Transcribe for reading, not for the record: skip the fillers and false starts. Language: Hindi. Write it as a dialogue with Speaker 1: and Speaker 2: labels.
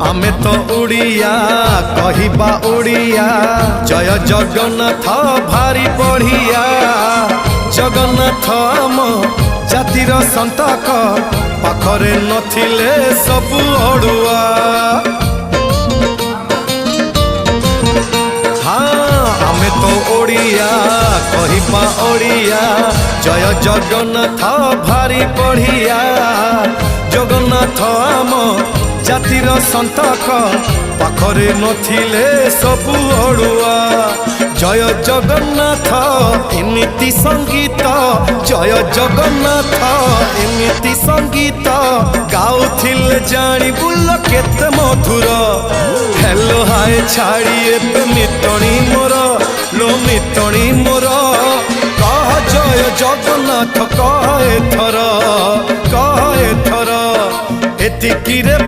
Speaker 1: आमे तो उड़िया कहिबा उड़िया जय जगन्नाथ भारी बढ़िया जगन्नाथ आम जातिर संतक पाखरे नथिले सबु अड़ुआ हाँ आमे तो ओडिया कहिबा ओडिया जय जगन्नाथ भारी बढ़िया जगन्नाथ आम जातिर संतक पाखरे नथिले सबु अड़ुआ जय जगन्नाथ एमिति संगीत जय जगन्नाथ एमिति संगीत गाउथिले जानी बुल केते मधुर हेलो हाय छाड़ी एबे मितणी मोर लो मितणी मोर कह जय जगन्नाथ कह एथर एतिकी रे।